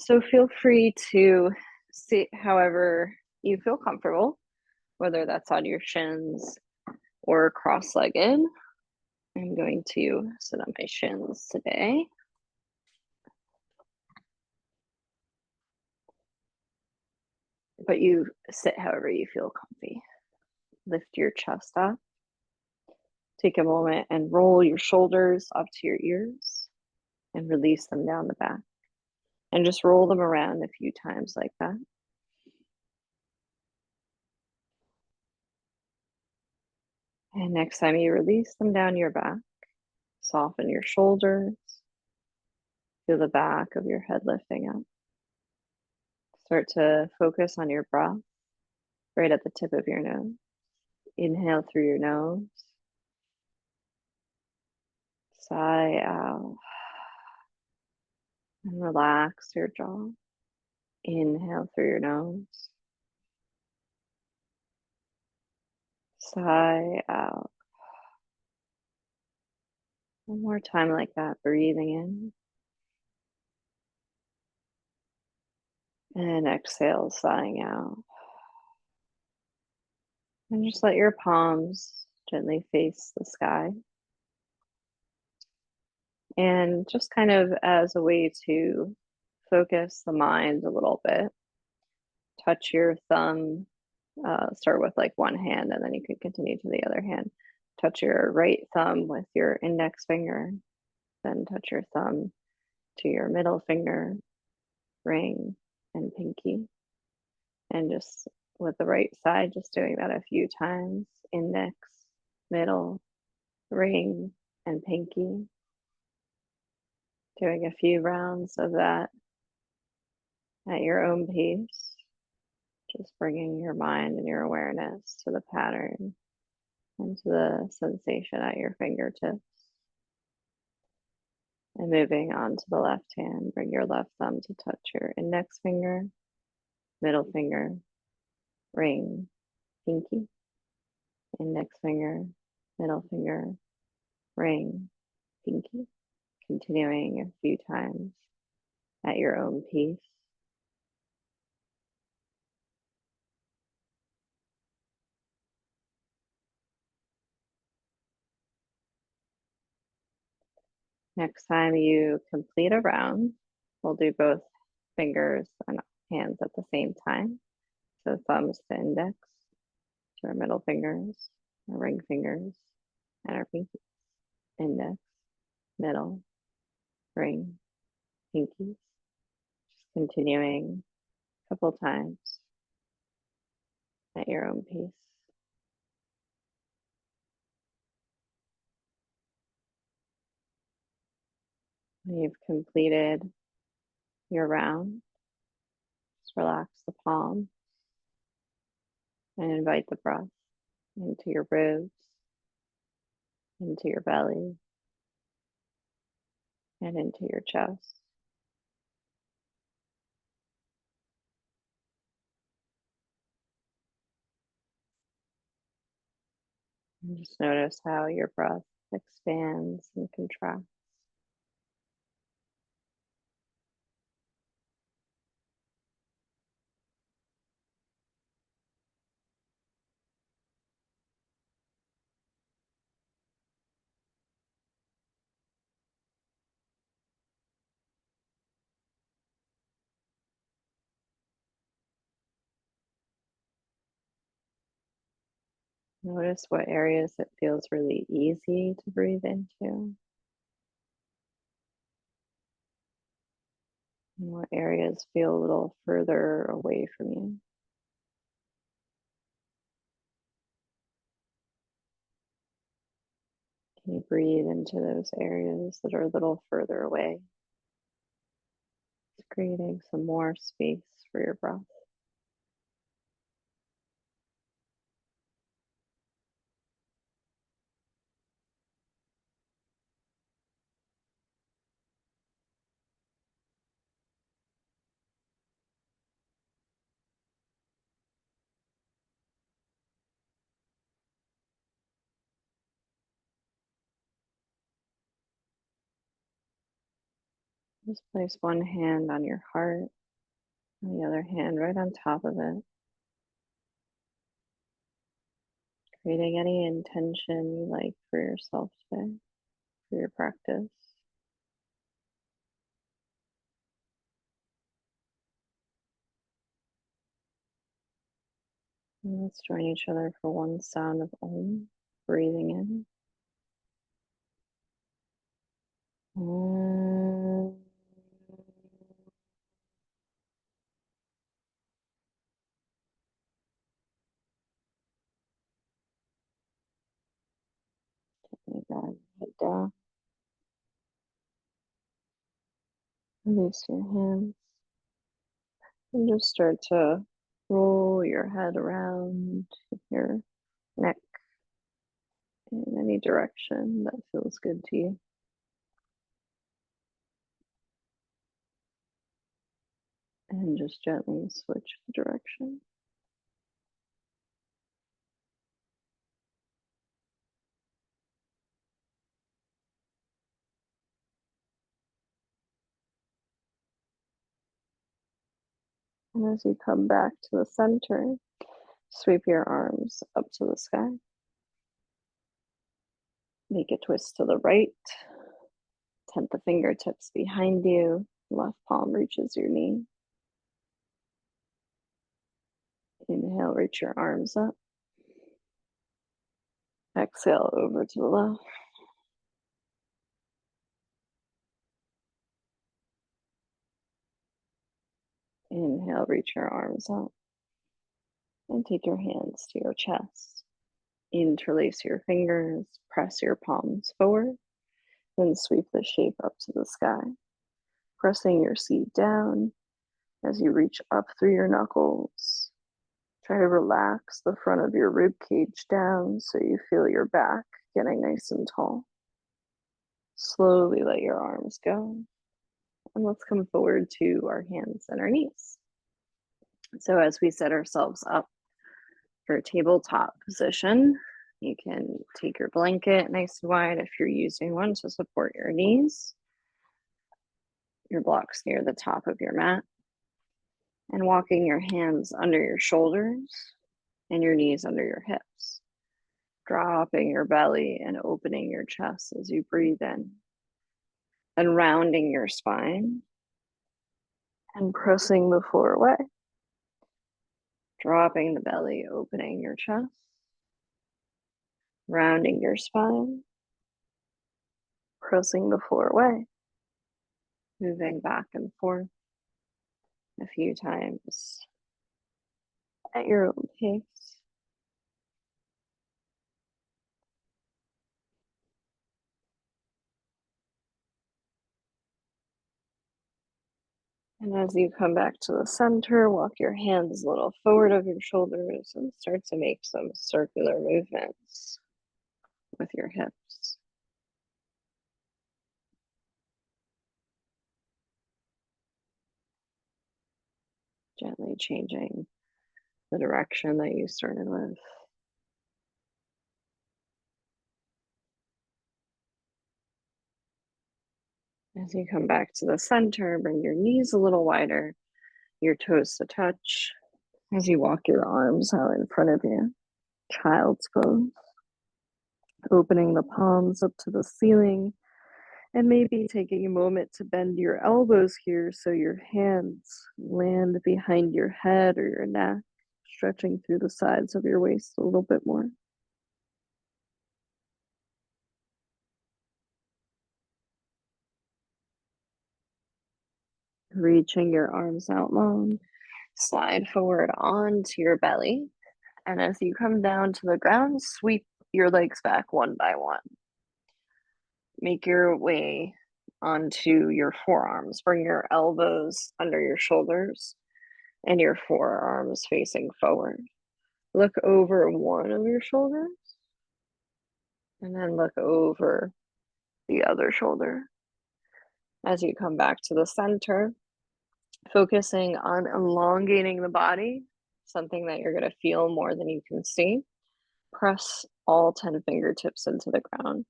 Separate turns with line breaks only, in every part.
So feel free to sit however you feel comfortable, whether that's on your shins or cross-legged. I'm going to sit on my shins today. But you sit however you feel comfy. Lift your chest up. Take a moment and roll your shoulders up to your ears and release them down the back. And just roll them around a few times like that. And next time you release them down your back, soften your shoulders. Feel the back of your head lifting up. Start to focus on your breath right at the tip of your nose. Inhale through your nose. Sigh out. And relax your jaw. Inhale through your nose. Sigh out. One more time like that, breathing in. And exhale, sighing out. And just let your palms gently face the sky. And just kind of as a way to focus the mind a little bit, touch your thumb. Start with like one hand and then you can continue to the other hand. Touch your right thumb with your index finger, then touch your thumb to your middle finger, ring, and pinky. And just with the right side, just doing that a few times. Index, middle, ring, and pinky. Doing a few rounds of that at your own pace. Just bringing your mind and your awareness to the pattern and to the sensation at your fingertips. And moving on to the left hand, bring your left thumb to touch your index finger, middle finger, ring, pinky, index finger, middle finger, ring, pinky. Continuing a few times at your own pace. Next time you complete a round, we'll do both fingers and hands at the same time. So thumbs to index, to our middle fingers, our ring fingers, and our pinky. Index, middle, ring, pinkies. Just continuing a couple times at your own pace. When you've completed your round, just relax the palm and invite the breath into your ribs, into your belly, and into your chest. And just notice how your breath expands and contracts. Notice what areas it feels really easy to breathe into, and what areas feel a little further away from you. Can you breathe into those areas that are a little further away? Just creating some more space for your breath. Just place one hand on your heart and the other hand right on top of it, creating any intention you like for yourself today, for your practice. And let's join each other for one sound of Om, breathing in. Om. Let your head down. Release your hands and just start to roll your head around your neck in any direction that feels good to you. And just gently switch the direction. And as you come back to the center, sweep your arms up to the sky. Make a twist to the right. Tent the fingertips behind you. Left palm reaches your knee. Inhale, reach your arms up. Exhale over to the left. Inhale, reach your arms up. And take your hands to your chest. Interlace your fingers, press your palms forward, then sweep the shape up to the sky. Pressing your seat down as you reach up through your knuckles. Try to relax the front of your rib cage down so you feel your back getting nice and tall. Slowly let your arms go. And let's come forward to our hands and our knees. So as we set ourselves up for a tabletop position, you can take your blanket nice and wide if you're using one to support your knees. Your blocks near the top of your mat. And walking your hands under your shoulders and your knees under your hips. Dropping your belly and opening your chest as you breathe in. And rounding your spine and pressing the floor away. Dropping the belly, opening your chest. Rounding your spine. Pressing the floor away. Moving back and forth a few times at your own pace. And as you come back to the center, walk your hands a little forward of your shoulders and start to make some circular movements with your hips. Gently changing the direction that you started with. As you come back to the center, bring your knees a little wider, your toes to touch. As you walk your arms out in front of you, child's pose. Opening the palms up to the ceiling, and maybe taking a moment to bend your elbows here so your hands land behind your head or your neck, stretching through the sides of your waist a little bit more. Reaching your arms out long, slide forward onto your belly. And as you come down to the ground, sweep your legs back one by one. Make your way onto your forearms. Bring your elbows under your shoulders and your forearms facing forward. Look over one of your shoulders and then look over the other shoulder. As you come back to the center, focusing on elongating the body, something that you're going to feel more than you can see. Press all 10 fingertips into the ground.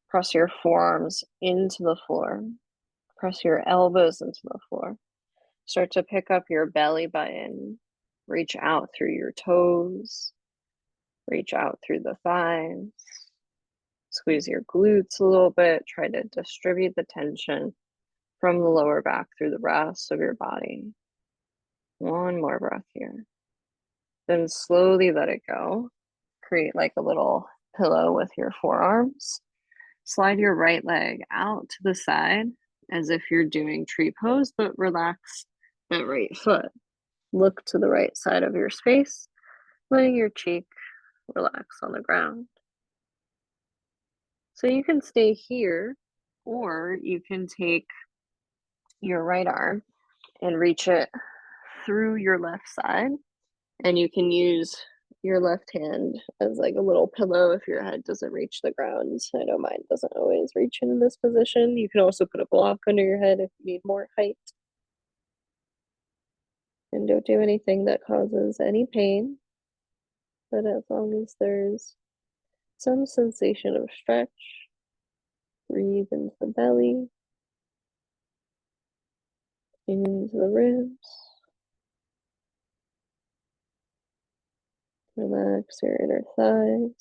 Press your forearms into the floor. Press your elbows into the floor. Start to pick up your belly button. Reach out through your toes. Reach out through the thighs. Squeeze your glutes a little bit. Try to distribute the tension from the lower back through the rest of your body. One more breath here. Then slowly let it go. Create like a little pillow with your forearms. Slide your right leg out to the side as if you're doing tree pose, but relax that right foot. Look to the right side of your space, letting your cheek relax on the ground. So you can stay here, or you can take your right arm and reach it through your left side, and you can use your left hand as like a little pillow if your head doesn't reach the ground. I know mine doesn't always reach in this position. You can also put a block under your head if you need more height. And don't do anything that causes any pain, but as long as there's some sensation of stretch, breathe into the belly, into the ribs. Relax your inner thighs.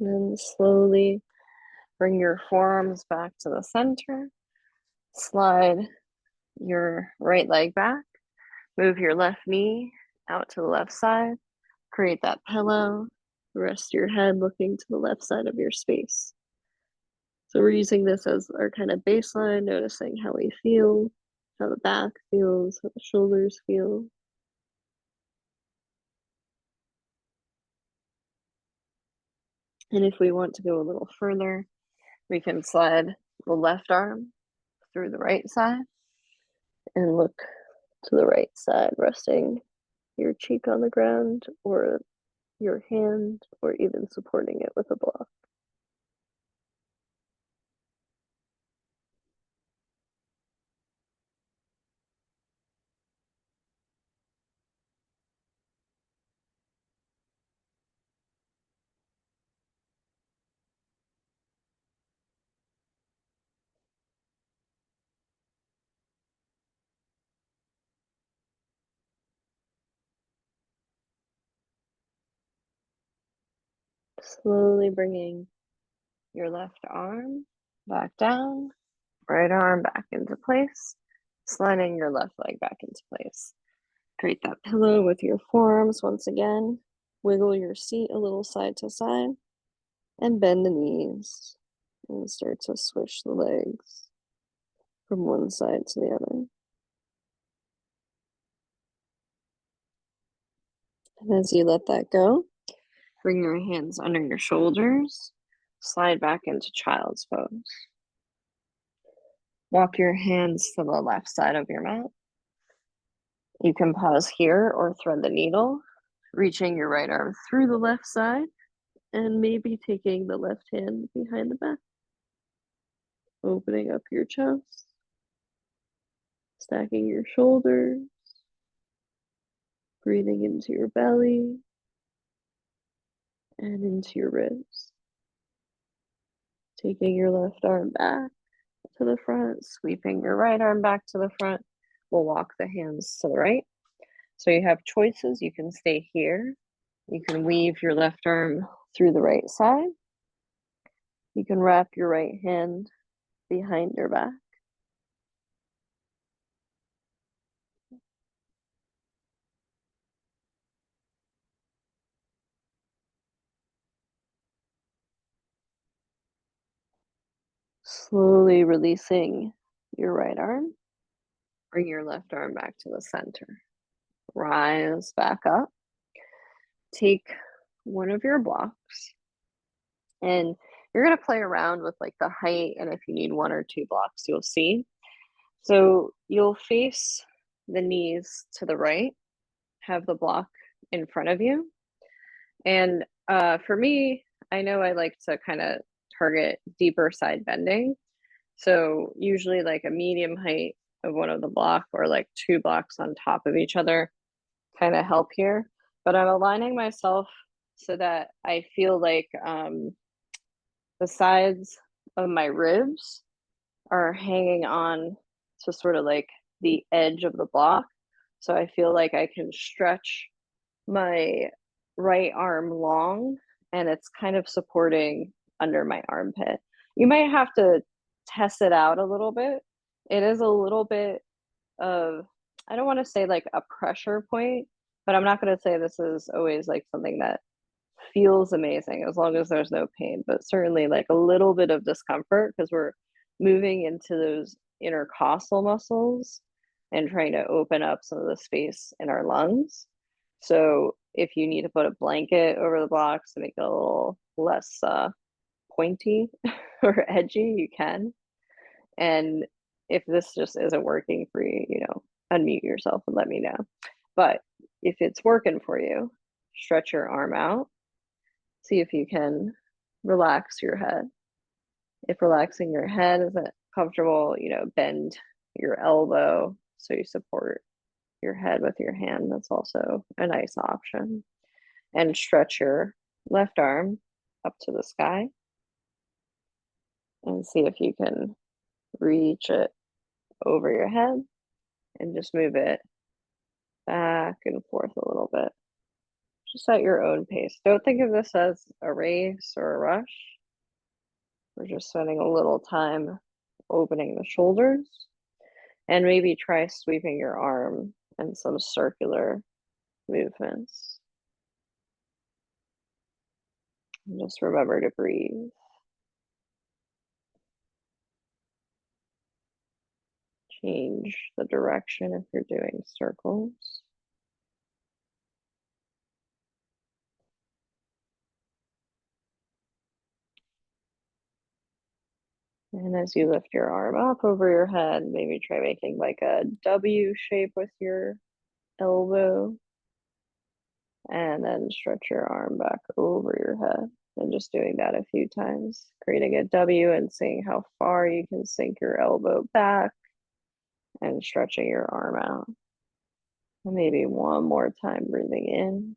And then slowly bring your forearms back to the center. Slide your right leg back. Move your left knee out to the left side. Create that pillow. Rest your head looking to the left side of your space. So we're using this as our kind of baseline, noticing how we feel, how the back feels, how the shoulders feel. And if we want to go a little further, we can slide the left arm through the right side and look to the right side, resting your cheek on the ground or your hand, or even supporting it with a block. Slowly bringing your left arm back down, right arm back into place, sliding your left leg back into place. Create that pillow with your forearms once again. Wiggle your seat a little side to side and bend the knees and start to switch the legs from one side to the other. And as you let that go, bring your hands under your shoulders, slide back into child's pose. Walk your hands to the left side of your mat. You can pause here or thread the needle, reaching your right arm through the left side and maybe taking the left hand behind the back. Opening up your chest, stacking your shoulders, breathing into your belly and into your ribs. Taking your left arm back to the front, sweeping your right arm back to the front. We'll walk the hands to the right. So you have choices. You can stay here. You can weave your left arm through the right side. You can wrap your right hand behind your back. Slowly releasing your right arm. Bring your left arm back to the center. Rise back up. Take one of your blocks and you're going to play around with like the height, and if you need one or two blocks, you'll see. So you'll face the knees to the right, have the block in front of you. And for me, I know I like to kind of target deeper side bending. So usually like a medium height of one of the block, or like two blocks on top of each other. kind of help here, but I'm aligning myself so that I feel like the sides of my ribs are hanging on to sort of like the edge of the block. So I feel like I can stretch my right arm long and it's kind of supporting under my armpit. You might have to test it out a little bit. It is a little bit of, I don't want to say like a pressure point, but I'm not going to say this is always like something that feels amazing as long as there's no pain, but certainly like a little bit of discomfort because we're moving into those intercostal muscles and trying to open up some of the space in our lungs. So if you need to put a blanket over the blocks to make it a little less pointy or edgy, you can. And if this just isn't working for you, unmute yourself and let me know. But if it's working for you, stretch your arm out. See if you can relax your head. If relaxing your head isn't comfortable, bend your elbow so you support your head with your hand. That's also a nice option. And stretch your left arm up to the sky and see if you can reach it over your head and just move it back and forth a little bit, just at your own pace. Don't think of this as a race or a rush. We're just spending a little time opening the shoulders and maybe try sweeping your arm in some circular movements. And just remember to breathe. Change the direction if you're doing circles. And as you lift your arm up over your head, maybe try making like a W shape with your elbow. And then stretch your arm back over your head. And just doing that a few times, creating a W and seeing how far you can sink your elbow back and stretching your arm out. And maybe one more time, breathing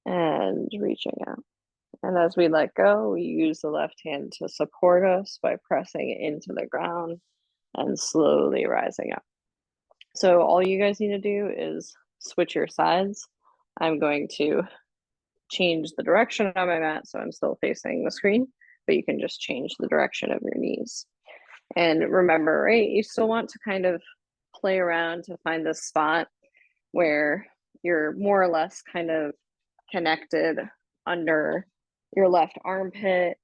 in and reaching out. And as we let go, we use the left hand to support us by pressing into the ground and slowly rising up. So all you guys need to do is switch your sides. I'm going to change the direction on my mat so I'm still facing the screen, but you can just change the direction of your knees. And remember, right, you still want to kind of play around to find this spot where you're more or less kind of connected under your left armpit.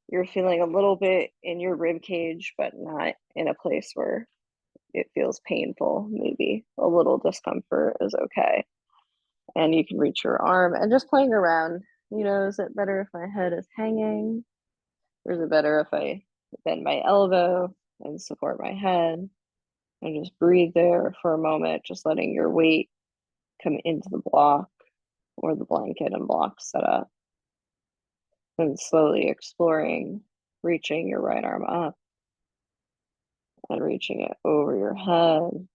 You're feeling a little bit in your rib cage, but not in a place where it feels painful. Maybe a little discomfort is okay. And you can reach your arm and just playing around. Is it better if my head is hanging? Or is it better if I bend my elbow and support my head? And just breathe there for a moment, just letting your weight come into the block or the blanket and block set up. And slowly exploring, reaching your right arm up and reaching it over your head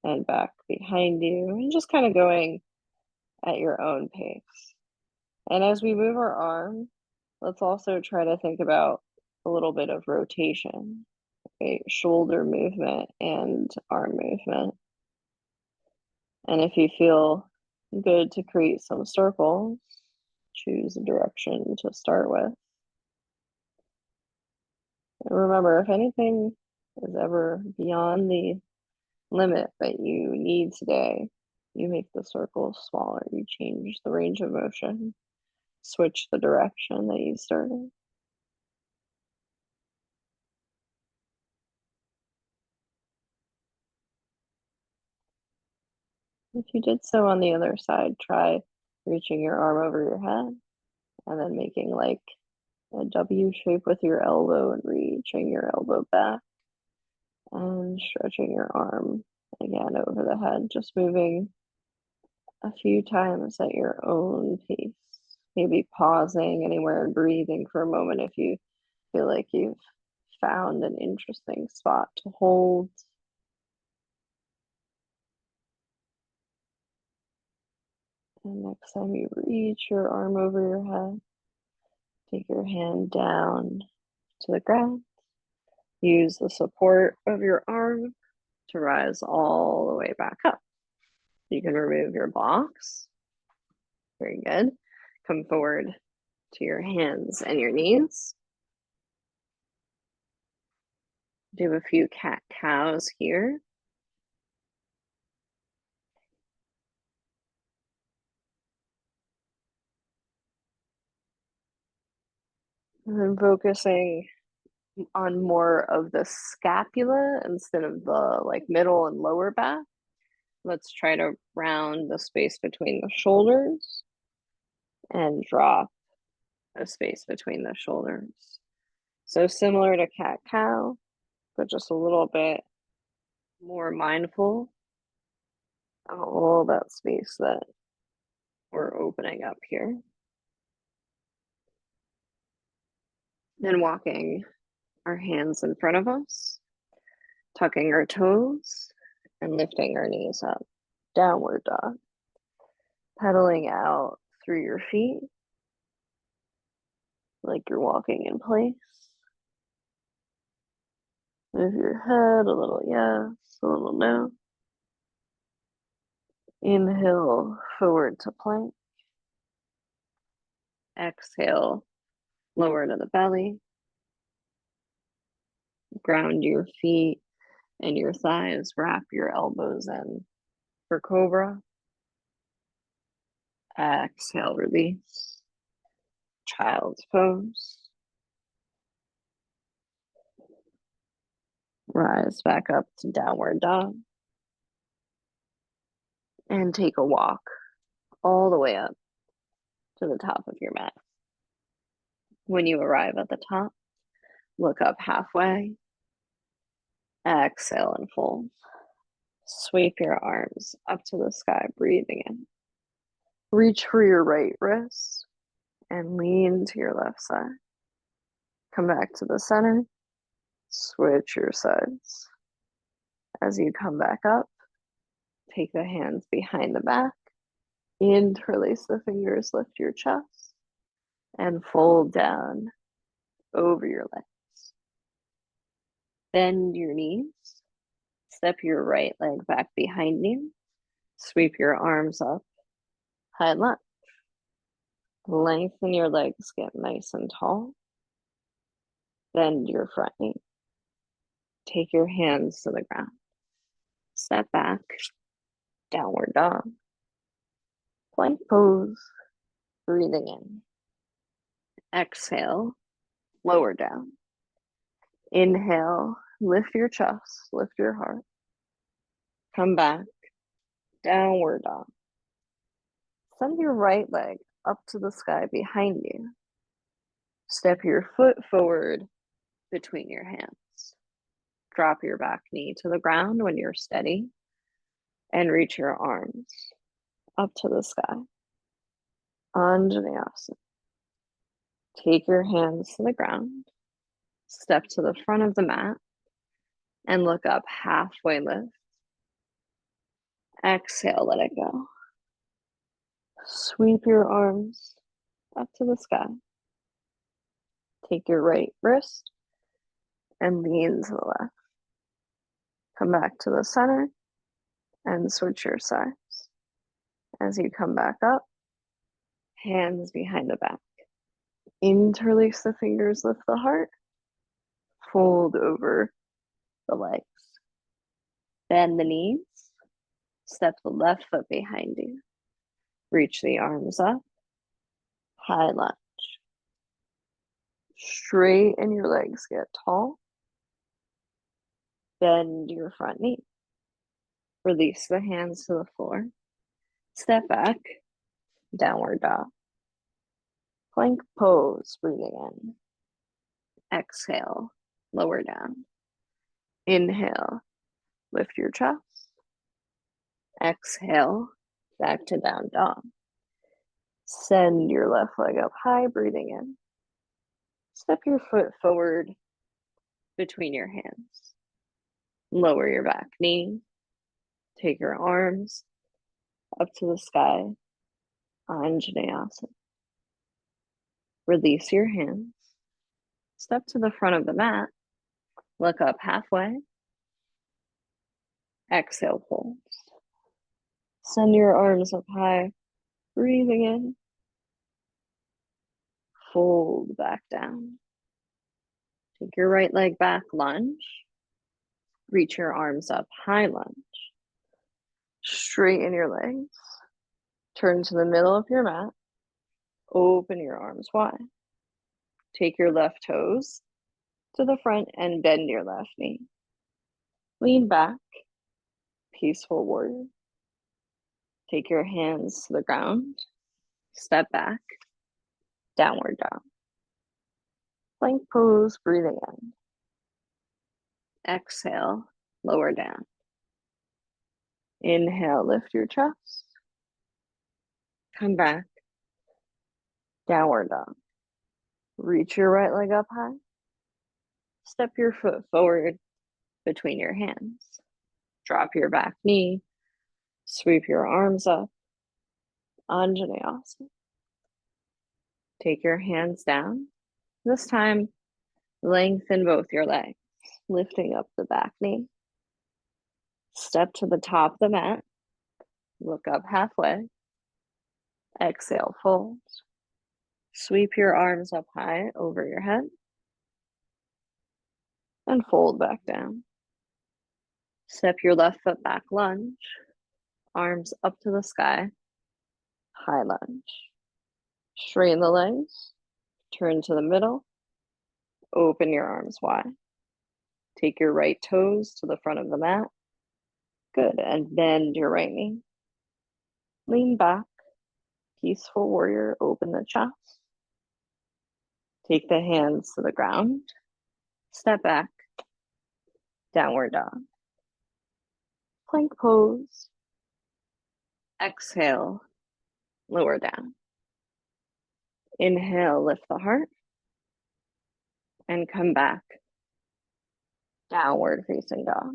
and back behind you, and just kind of going at your own pace. And as we move our arm, let's also try to think about a little bit of rotation, okay? Shoulder movement and arm movement. And if you feel good to create some circles, choose a direction to start with. And remember, if anything is ever beyond the limit that you need today, you make the circle smaller, you change the range of motion, switch the direction that you started. If you did so on the other side, try reaching your arm over your head and then making like a W shape with your elbow and reaching your elbow back and stretching your arm again over the head, just moving a few times at your own pace. Maybe pausing anywhere and breathing for a moment if you feel like you've found an interesting spot to hold. And next time you reach your arm over your head, take your hand down to the ground. Use the support of your arm to rise all the way back up. You can remove your blocks. Very good. Come forward to your hands and your knees. Do a few cat-cows here. And then focusing on more of the scapula instead of the like middle and lower back. Let's try to round the space between the shoulders and drop a space between the shoulders. So similar to cat-cow, but just a little bit more mindful of all that space that we're opening up here. Then walking our hands in front of us, tucking our toes and lifting our knees up. Downward dog. Pedaling out through your feet like you're walking in place. Move your head a little yes, a little no. Inhale forward to plank. Exhale, lower to the belly. Ground your feet and your thighs. Wrap your elbows in for cobra. Exhale, release. Child's pose. Rise back up to downward dog. And take a walk all the way up to the top of your mat. When you arrive at the top, look up halfway. Exhale and fold. Sweep your arms up to the sky, breathing in. Reach for your right wrist and lean to your left side. Come back to the center. Switch your sides. As you come back up, take the hands behind the back. Interlace the fingers, lift your chest, and fold down over your legs. Bend your knees. Step your right leg back behind you. Sweep your arms up. High lunge. Lengthen your legs, get nice and tall. Bend your front knee. Take your hands to the ground. Step back. Downward dog. Plank pose. Breathing in. Exhale. Lower down. Inhale. Lift your chest. Lift your heart. Come back. Downward dog. Send your right leg up to the sky behind you. Step your foot forward between your hands. Drop your back knee to the ground when you're steady and reach your arms up to the sky. Anjaneyasana. Take your hands to the ground. Step to the front of the mat and look up, halfway lift. Exhale, let it go. Sweep your arms up to the sky. Take your right wrist and lean to the left. Come back to the center and switch your sides. As you come back up, hands behind the back. Interlace the fingers, lift the heart. Fold over the legs. Bend the knees. Step the left foot behind you. Reach the arms up. High lunge. Straighten your legs, get tall. Bend your front knee. Release the hands to the floor. Step back. Downward dog. Plank pose, breathing in. Exhale, lower down. Inhale, lift your chest. Exhale, back to down dog. Send your left leg up high, breathing in. Step your foot forward between your hands. Lower your back knee. Take your arms up to the sky Anjaneyasana. Release your hands. Step to the front of the mat. Look up halfway. Exhale, fold. Send your arms up high. Breathing in. Fold back down. Take your right leg back, lunge. Reach your arms up, high lunge. Straighten your legs. Turn to the middle of your mat. Open your arms wide. Take your left toes to the front and bend your left knee. Lean back, peaceful warrior. Take your hands to the ground. Step back, downward dog. Plank pose, breathing in. Exhale, lower down. Inhale, lift your chest. Come back, downward dog. Reach your right leg up high. Step your foot forward between your hands. Drop your back knee. Sweep your arms up. Anjaneyasana. Take your hands down. This time, lengthen both your legs, lifting up the back knee. Step to the top of the mat. Look up halfway. Exhale, fold. Sweep your arms up high over your head. And fold back down. Step your left foot back, lunge. Arms up to the sky. High lunge. Straighten the legs. Turn to the middle. Open your arms wide. Take your right toes to the front of the mat. Good. And bend your right knee. Lean back. Peaceful warrior. Open the chest. Take the hands to the ground. Step back. Downward dog. Plank pose. Exhale. Lower down. Inhale, lift the heart. And come back. Downward facing dog.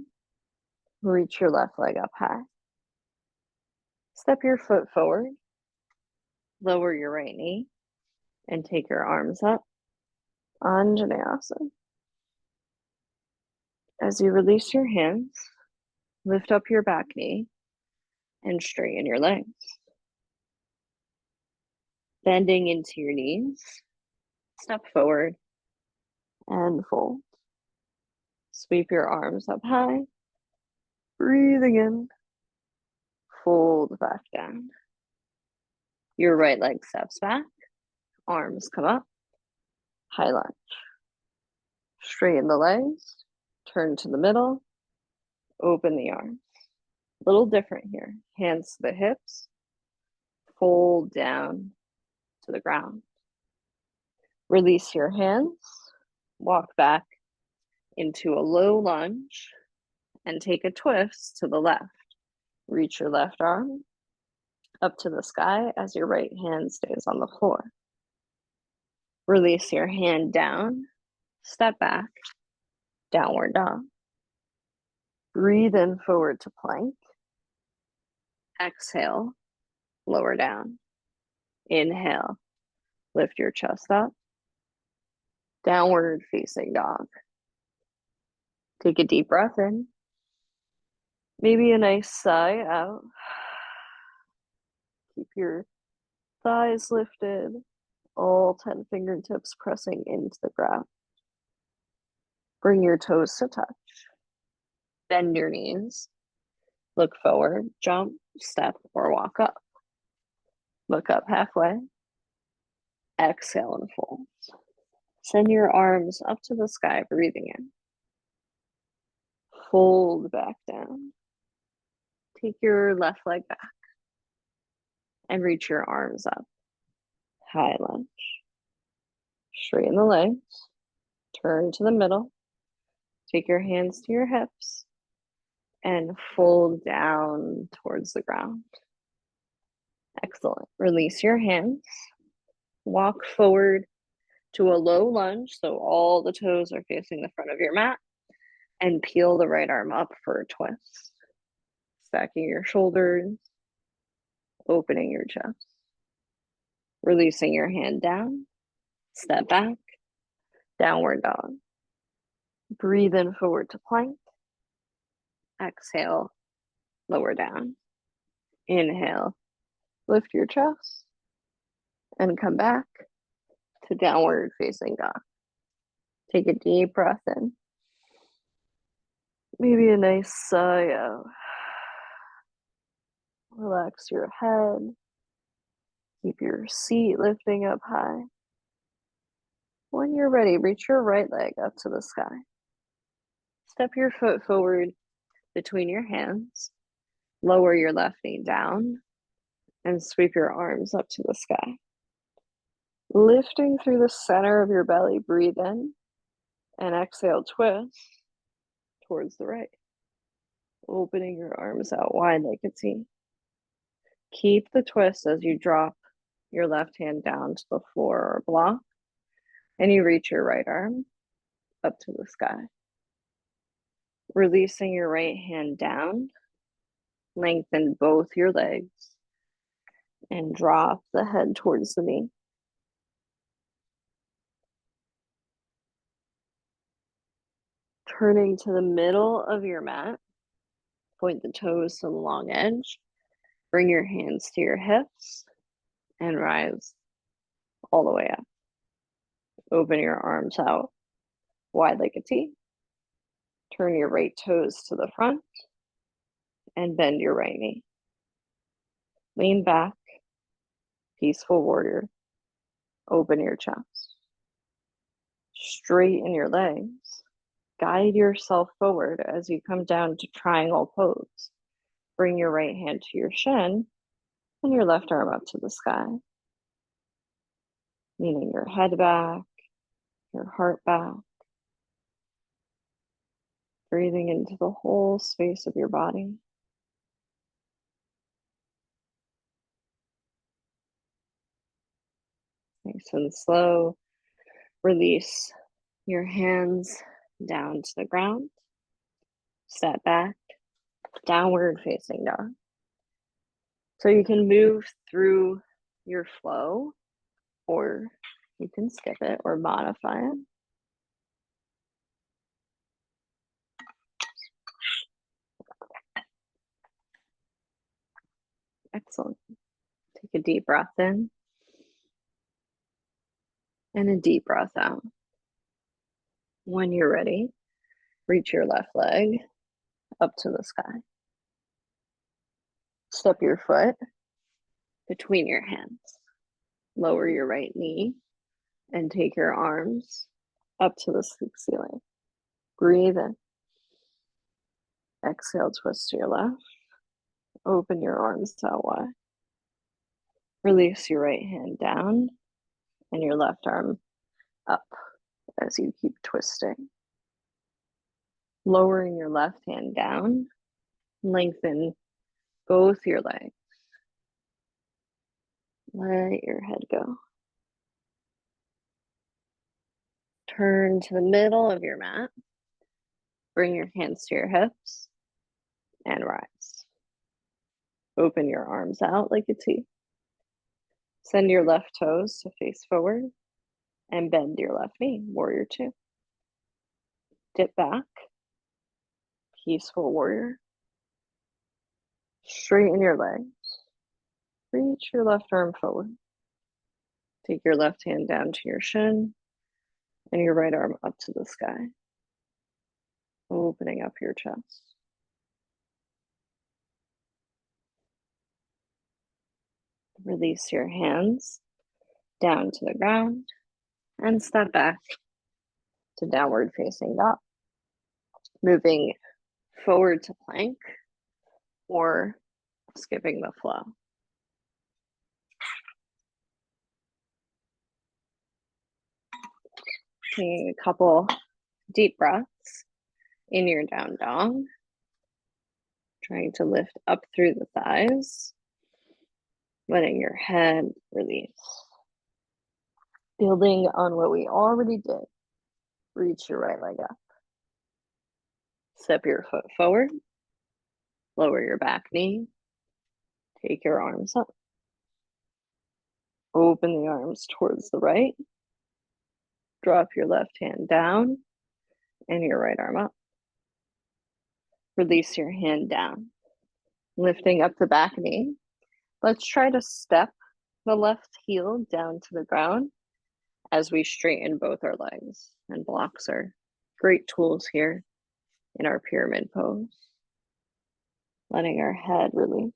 Reach your left leg up high. Step your foot forward. Lower your right knee. And take your arms up. Anjaneyasana. As you release your hands, lift up your back knee and straighten your legs. Bending into your knees, step forward and fold. Sweep your arms up high, breathing in, fold back down. Your right leg steps back, arms come up, high lunge. Straighten the legs, turn to the middle, open the arms. A little different here. Hands to the hips, fold down to the ground. Release your hands, walk back into a low lunge, and take a twist to the left. Reach your left arm up to the sky as your right hand stays on the floor. Release your hand down, step back, downward dog. Breathe in forward to plank. Exhale, lower down. Inhale, lift your chest up. Downward facing dog. Take a deep breath in. Maybe a nice sigh out. Keep your thighs lifted, all 10 fingertips pressing into the ground. Bring your toes to touch. Bend your knees. Look forward, jump, step, or walk up. Look up halfway. Exhale and fold. Send your arms up to the sky, breathing in. Fold back down. Take your left leg back and reach your arms up. High lunge. Straighten the legs. Turn to the middle. Take your hands to your hips and fold down towards the ground. Excellent. Release your hands. Walk forward to a low lunge, so all the toes are facing the front of your mat, and peel the right arm up for a twist. Stacking your shoulders, opening your chest. Releasing your hand down, step back, downward dog. Breathe in forward to plank. Exhale, lower down. Inhale, lift your chest and come back to downward facing dog. Take a deep breath in. Maybe a nice sigh out. Relax your head. Keep your seat lifting up high. When you're ready, reach your right leg up to the sky. Step your foot forward between your hands. Lower your left knee down and sweep your arms up to the sky. Lifting through the center of your belly, breathe in and exhale, twist towards the right. Opening your arms out wide like a T. Keep the twist as you drop your left hand down to the floor or block, and you reach your right arm up to the sky. Releasing your right hand down, lengthen both your legs, and drop the head towards the knee. Turning to the middle of your mat, point the toes to the long edge, bring your hands to your hips, and rise all the way up. Open your arms out wide like a T. Turn your right toes to the front and bend your right knee. Lean back, peaceful warrior. Open your chest. Straighten your legs. Guide yourself forward as you come down to triangle pose. Bring your right hand to your shin and your left arm up to the sky. Leaning your head back, your heart back. Breathing into the whole space of your body. Nice and slow. Release your hands down to the ground. Step back, downward facing dog. So you can move through your flow, or you can skip it or modify it. Excellent. Take a deep breath in and a deep breath out. When you're ready, reach your left leg up to the sky. Step your foot between your hands. Lower your right knee and take your arms up to the ceiling. Breathe in. Exhale, twist to your left. Open your arms out wide. Release your right hand down and your left arm up as you keep twisting. Lowering your left hand down, lengthen both your legs. Let your head go. Turn to the middle of your mat. Bring your hands to your hips and rise. Open your arms out like a T. Send your left toes to face forward and bend your left knee, warrior two. Dip back, peaceful warrior. Straighten your legs. Reach your left arm forward. Take your left hand down to your shin and your right arm up to the sky. Opening up your chest. Release your hands down to the ground and step back to downward facing dog. Moving forward to plank or skipping the flow. Taking a couple deep breaths in your down dog. Trying to lift up through the thighs. Letting your head release. Building on what we already did. Reach your right leg up. Step your foot forward. Lower your back knee. Take your arms up. Open the arms towards the right. Drop your left hand down and your right arm up. Release your hand down. Lifting up the back knee. Let's try to step the left heel down to the ground as we straighten both our legs. And blocks are great tools here in our pyramid pose. Letting our head release.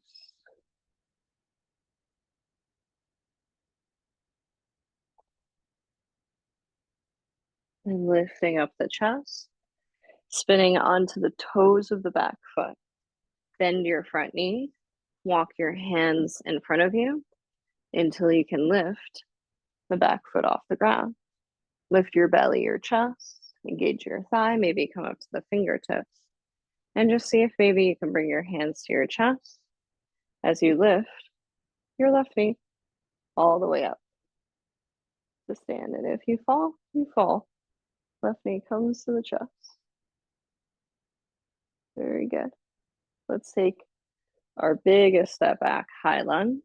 And lifting up the chest, spinning onto the toes of the back foot. Bend your front knee, walk your hands in front of you until you can lift the back foot off the ground. Lift your belly, your chest, engage your thigh, maybe come up to the fingertips. And just see if maybe you can bring your hands to your chest as you lift your left knee all the way up to stand. And if you fall, you fall. Left knee comes to the chest. Very good. Let's take our biggest step back, high lunge.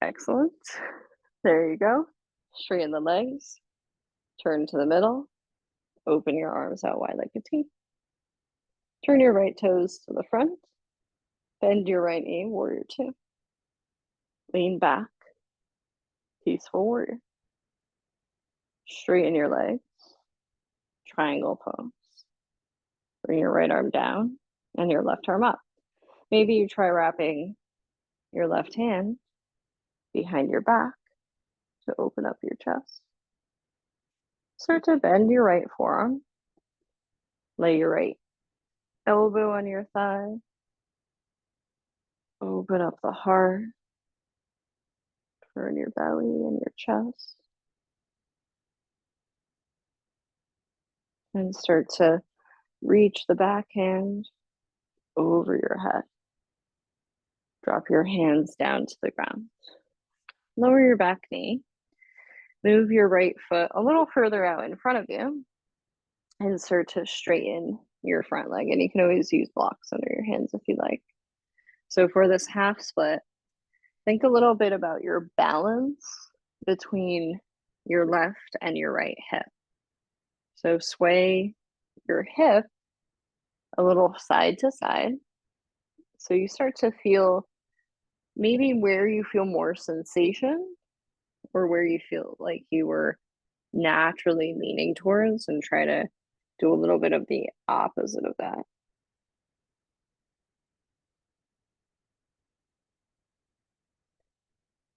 Excellent. There you go. Straighten the legs. Turn to the middle. Open your arms out wide like a T. Turn your right toes to the front. Bend your right knee, warrior two. Lean back, peaceful warrior. Straighten your legs, triangle pose. Bring your right arm down and your left arm up. Maybe you try wrapping your left hand behind your back to open up your chest. Start to bend your right forearm. Lay your right elbow on your thigh. Open up the heart. Turn your belly and your chest. And start to reach the back hand over your head. Drop your hands down to the ground. Lower your back knee. Move your right foot a little further out in front of you and start to straighten your front leg. And you can always use blocks under your hands if you like. So for this half split, think a little bit about your balance between your left and your right hip. So sway your hip a little side to side. So you start to feel maybe where you feel more sensation or where you feel like you were naturally leaning towards, and try to do a little bit of the opposite of that.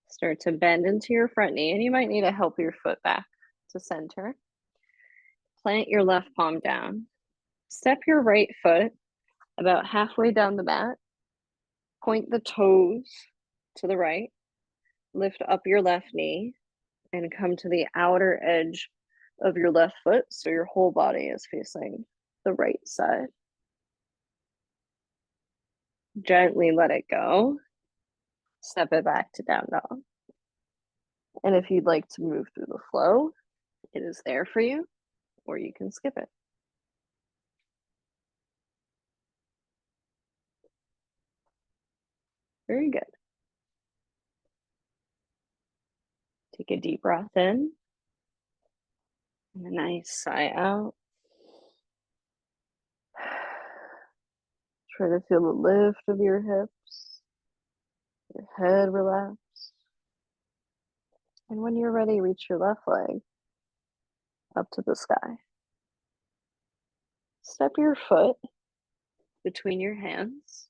Start to bend into your front knee, and you might need to help your foot back to center. Plant your left palm down. Step your right foot about halfway down the mat. Point the toes to the right. Lift up your left knee and come to the outer edge of your left foot so your whole body is facing the right side. Gently let it go. Step it back to down dog. And if you'd like to move through the flow, it is there for you, or you can skip it. Very good. Take a deep breath in and a nice sigh out. Try to feel the lift of your hips, your head relax. And when you're ready, reach your left leg up to the sky. Step your foot between your hands.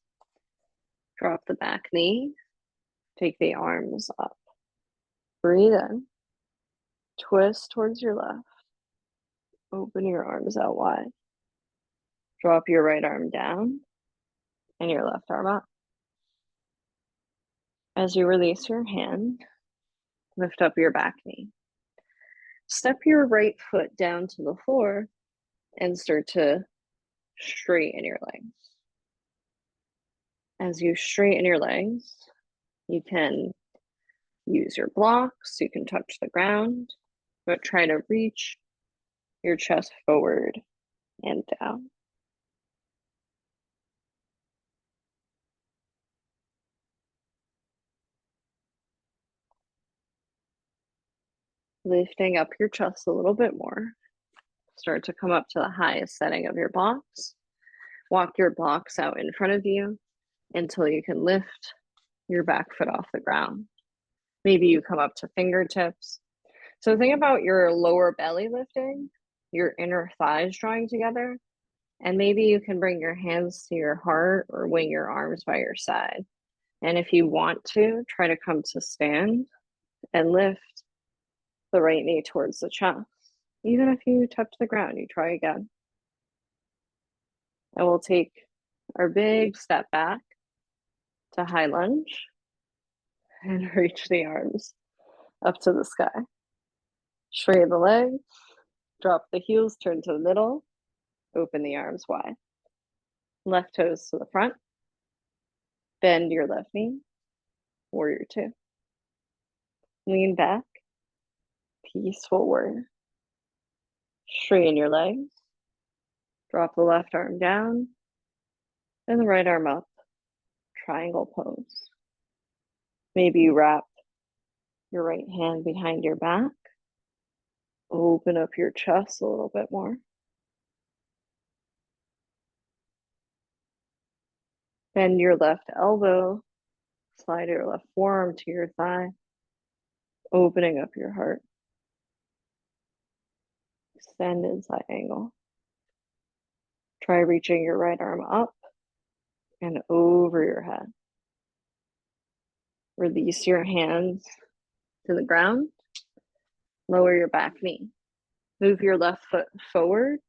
Drop the back knee. Take the arms up. Breathe in. Twist towards your left. Open your arms out wide. Drop your right arm down and your left arm up. As you release your hand, lift up your back knee. Step your right foot down to the floor and start to straighten your legs. As you straighten your legs, you can use your blocks, you can touch the ground, but try to reach your chest forward and down. Lifting up your chest a little bit more. Start to come up to the highest setting of your blocks. Walk your blocks out in front of you until you can lift your back foot off the ground. Maybe you come up to fingertips. So think about your lower belly lifting, your inner thighs drawing together, and maybe you can bring your hands to your heart or wing your arms by your side. And if you want to, try to come to stand and lift the right knee towards the chest. Even if you touch the ground, you try again. And we'll take our big step back to high lunge and reach the arms up to the sky. Straighten the legs, drop the heels, turn to the middle, open the arms wide. Left toes to the front, bend your left knee, warrior two. Lean back, peaceful warrior. Straighten your legs, drop the left arm down, and the right arm up, triangle pose. Maybe you wrap your right hand behind your back, open up your chest a little bit more. Bend your left elbow, slide your left forearm to your thigh, opening up your heart. Extend in side angle. Try reaching your right arm up and over your head. Release your hands to the ground. Lower your back knee. Move your left foot forward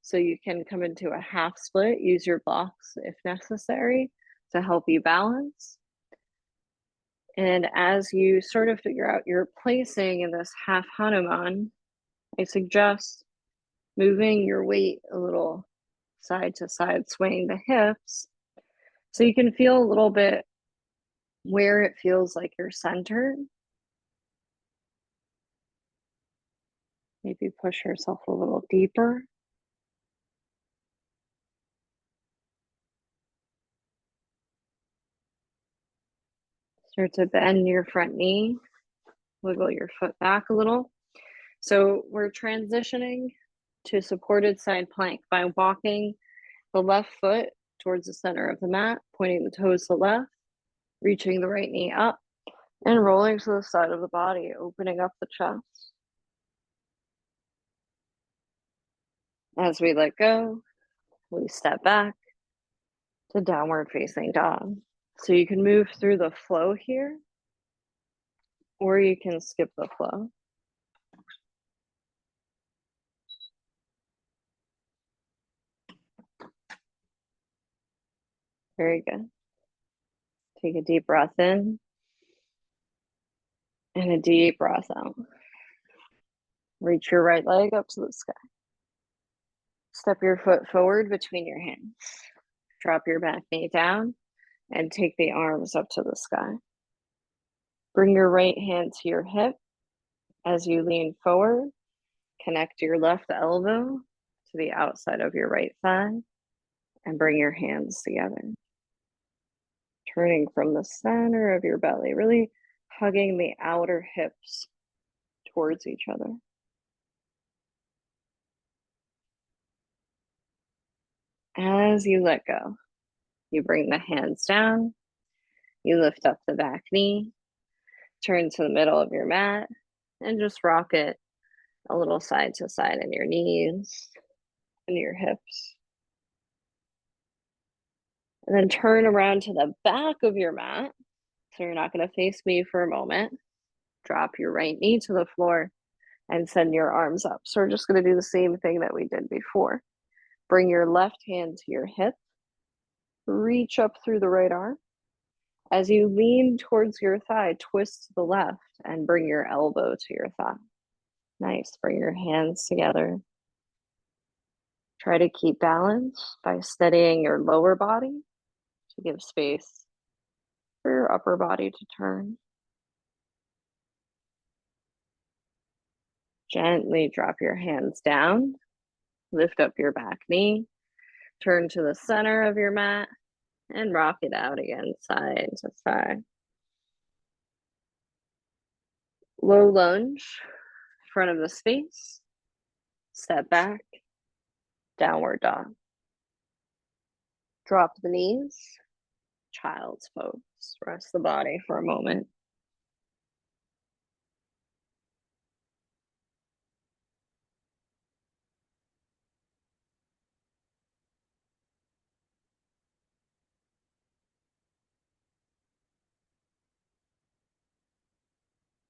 so you can come into a half split. Use your blocks if necessary to help you balance. And as you sort of figure out your placing in this half Hanuman, I suggest moving your weight a little side to side, swaying the hips, so you can feel a little bit where it feels like you're centered. Maybe push yourself a little deeper. Start to bend your front knee, wiggle your foot back a little. So we're transitioning to supported side plank by walking the left foot towards the center of the mat, pointing the toes to the left, reaching the right knee up, and rolling to the side of the body, opening up the chest. As we let go, we step back to downward facing dog. So you can move through the flow here, or you can skip the flow. Very good. Take a deep breath in and a deep breath out. Reach your right leg up to the sky. Step your foot forward between your hands. Drop your back knee down and take the arms up to the sky. Bring your right hand to your hip as you lean forward. Connect your left elbow to the outside of your right thigh and bring your hands together. Turning from the center of your belly, really hugging the outer hips towards each other. As you let go, you bring the hands down, you lift up the back knee, turn to the middle of your mat, and just rock it a little side to side in your knees and your hips. And then turn around to the back of your mat. So you're not going to face me for a moment. Drop your right knee to the floor and send your arms up. So we're just going to do the same thing that we did before. Bring your left hand to your hip. Reach up through the right arm. As you lean towards your thigh, twist to the left and bring your elbow to your thigh. Nice. Bring your hands together. Try to keep balance by steadying your lower body to give space for your upper body to turn. Gently drop your hands down. Lift up your back knee. Turn to the center of your mat and rock it out again, side to side. Low lunge. front of the space, step back, downward dog. Drop the knees, child's pose. Rest the body for a moment.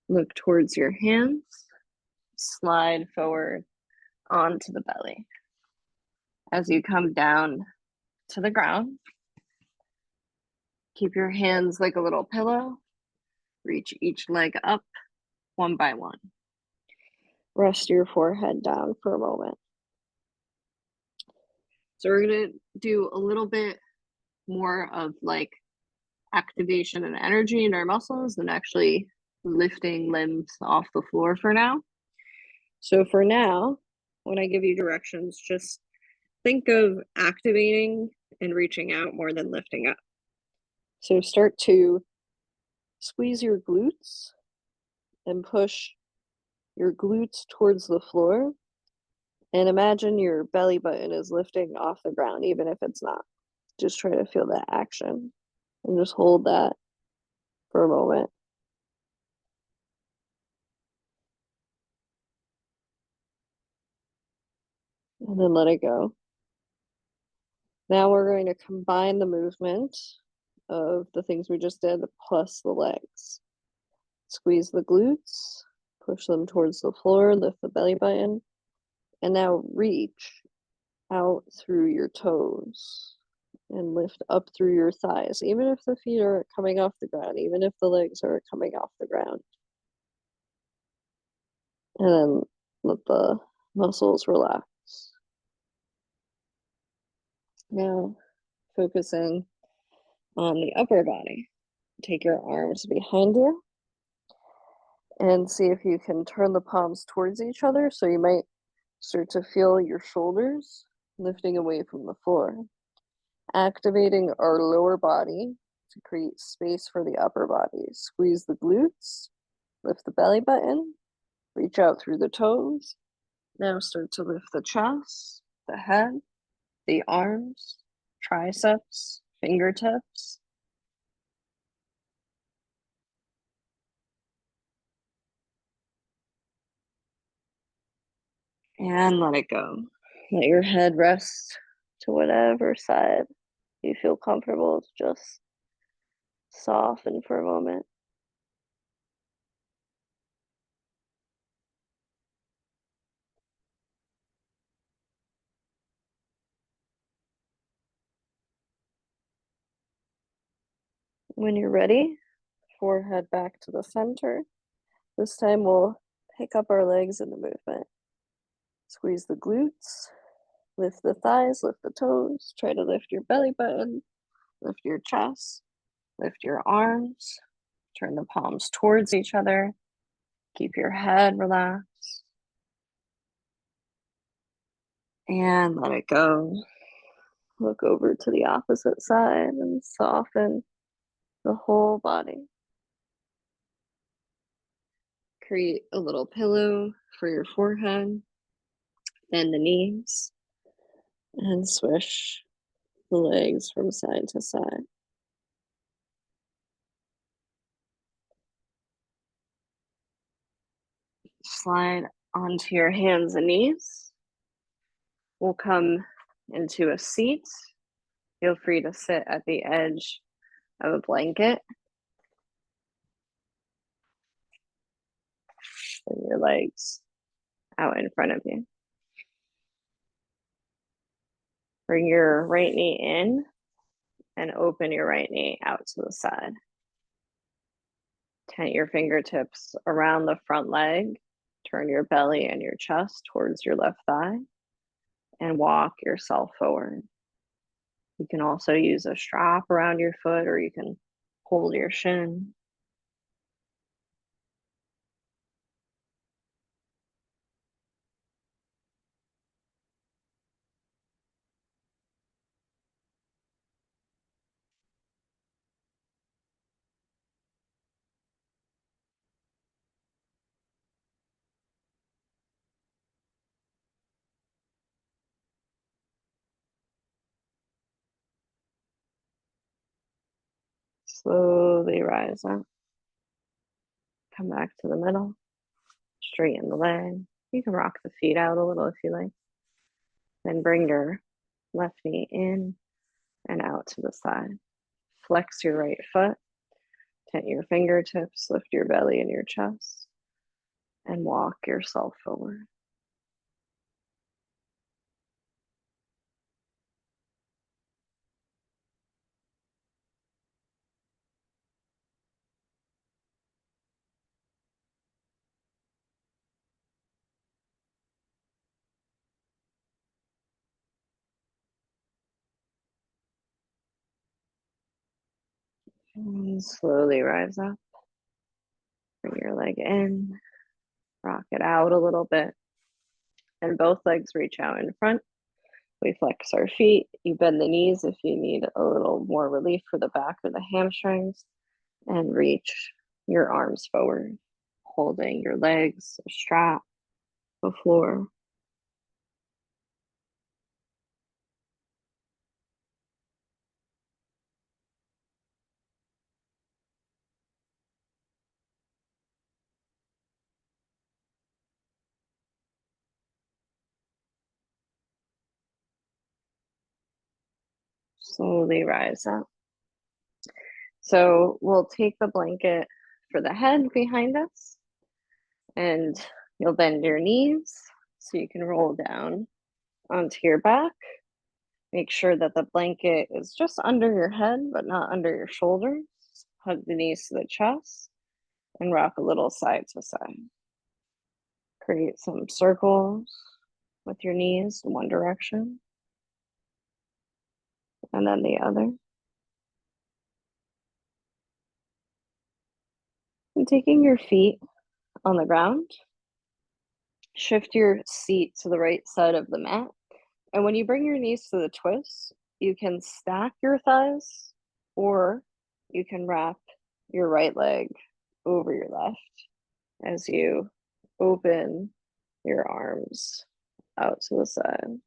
Look towards your hands, slide forward onto the belly. As you come down to the ground, keep your hands like a little pillow. Reach each leg up one by one. Rest your forehead down for a moment. So we're going to do a little bit more of like activation and energy in our muscles than actually lifting limbs off the floor for now. So for now, when I give you directions, just think of activating and reaching out more than lifting up. So start to squeeze your glutes and push your glutes towards the floor. And imagine your belly button is lifting off the ground, even if it's not. Just try to feel that action and just hold that for a moment. And then let it go. Now we're going to combine the movement of the things we just did plus the legs. Squeeze the glutes, push them towards the floor, lift the belly button, and now reach out through your toes and lift up through your thighs, even if the feet are coming off the ground, even if the legs are coming off the ground. And then let the muscles relax. Now, focusing on the upper body. Take your arms behind you and see if you can turn the palms towards each other. So you might start to feel your shoulders lifting away from the floor, activating our lower body to create space for the upper body. Squeeze the glutes, lift the belly button, reach out through the toes. Now start to lift the chest, the head, the arms, triceps, fingertips. And let it go. Let your head rest to whatever side you feel comfortable. Just soften for a moment. When you're ready, forehead back to the center. This time we'll pick up our legs in the movement. Squeeze the glutes, lift the thighs, lift the toes. Try to lift your belly button, lift your chest, lift your arms. Turn the palms towards each other. Keep your head relaxed. And let it go. Look over to the opposite side and soften the whole body. Create a little pillow for your forehead, bend the knees, and swish the legs from side to side. Slide onto your hands and knees. We'll come into a seat. Feel free to sit at the edge of a blanket. And your legs out in front of you. Bring your right knee in and open your right knee out to the side. Tent your fingertips around the front leg. Turn your belly and your chest towards your left thigh and walk yourself forward. You can also use a strap around your foot or you can hold your shin. Slowly rise up. Come back to the middle. Straighten the leg. You can rock the feet out a little if you like. Then bring your left knee in and out to the side. Flex your right foot. Tent your fingertips. Lift your belly and your chest. And walk yourself forward. And slowly rise up. Bring your leg in. Rock it out a little bit. And both legs reach out in front. We flex our feet. You bend the knees if you need a little more relief for the back or the hamstrings. And reach your arms forward, holding your legs, a strap, the floor. Slowly rise up. So we'll take the blanket for the head behind us, and you'll bend your knees so you can roll down onto your back. Make sure that the blanket is just under your head, but not under your shoulders. Hug the knees to the chest and rock a little side to side. Create some circles with your knees in one direction and then the other. And taking your feet on the ground, shift your seat to the right side of the mat. And when you bring your knees to the twist, you can stack your thighs or you can wrap your right leg over your left as you open your arms out to the side.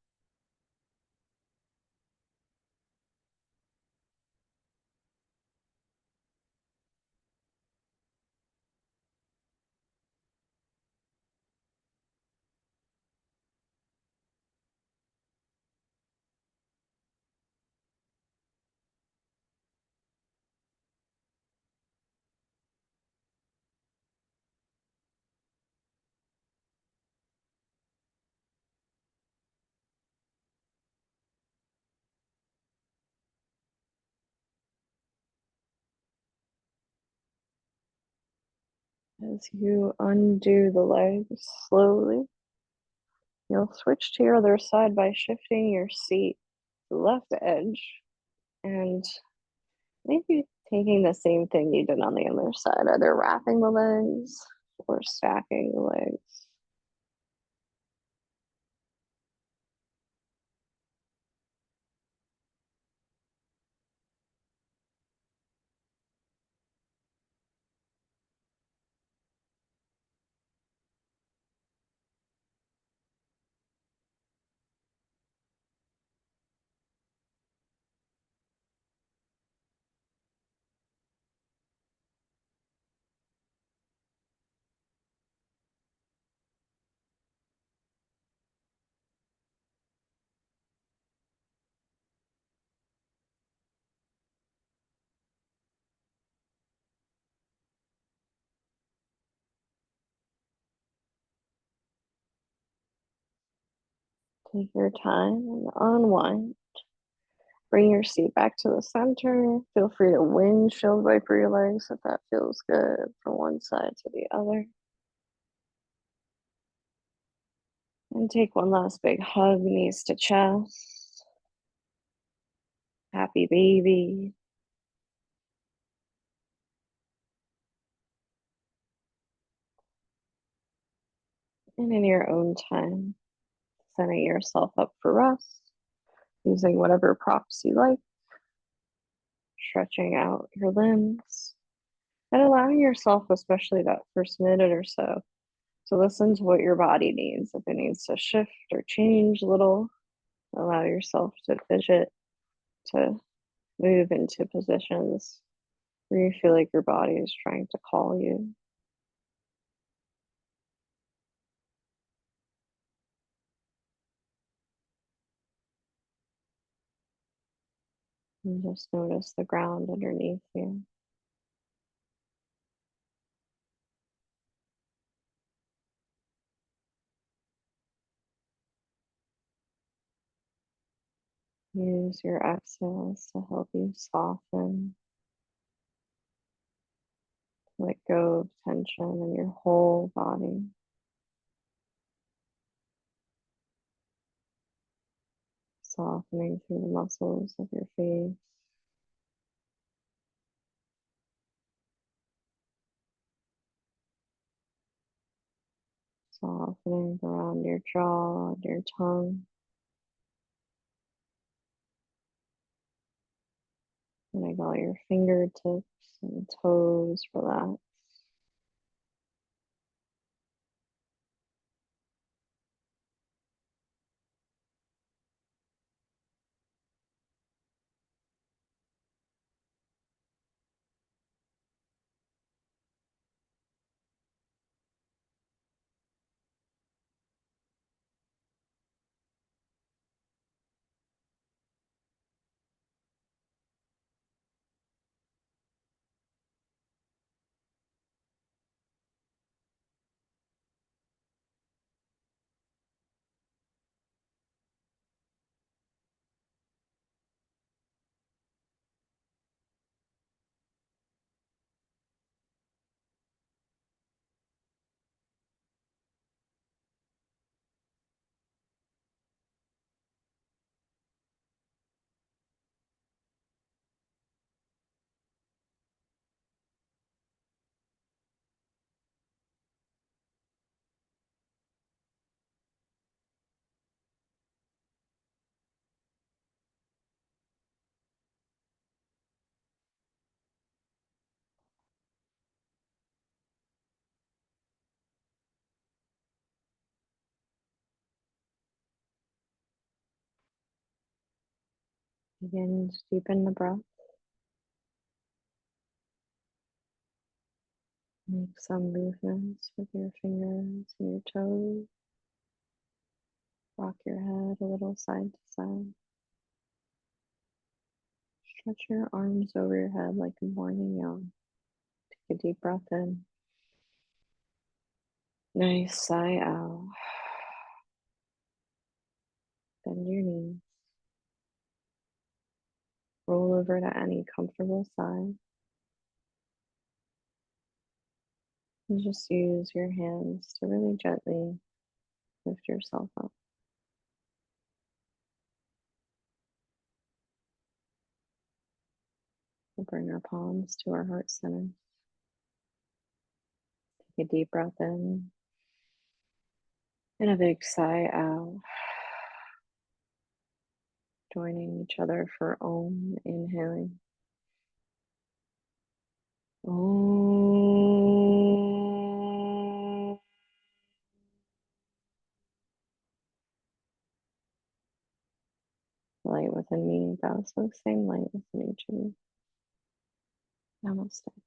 As you undo the legs slowly, you'll switch to your other side by shifting your seat to the left edge and maybe taking the same thing you did on the other side, either wrapping the legs or stacking the legs. Take your time and unwind. Bring your seat back to the center. Feel free to windshield wiper your legs if that feels good from one side to the other. And take one last big hug, knees to chest. Happy baby. And in your own time, setting yourself up for rest, using whatever props you like, stretching out your limbs, and allowing yourself, especially that first minute or so, to listen to what your body needs. If it needs to shift or change a little, allow yourself to fidget, to move into positions where you feel like your body is trying to call you. And just notice the ground underneath you. Use your exhales to help you soften, let go of tension in your whole body, softening through the muscles of your face, softening around your jaw and your tongue, letting all your fingertips and toes relax. Begin to deepen the breath. Make some movements with your fingers and your toes. Rock your head a little side to side. Stretch your arms over your head like a morning yawn. Take a deep breath in. Nice sigh out. Bend your knees. Roll over to any comfortable side. And just use your hands to really gently lift yourself up. We'll bring our palms to our heart center. Take a deep breath in and a big sigh out. Joining each other for Om, inhaling. Om. Light within me, Taoist same light within each of you. Namaste.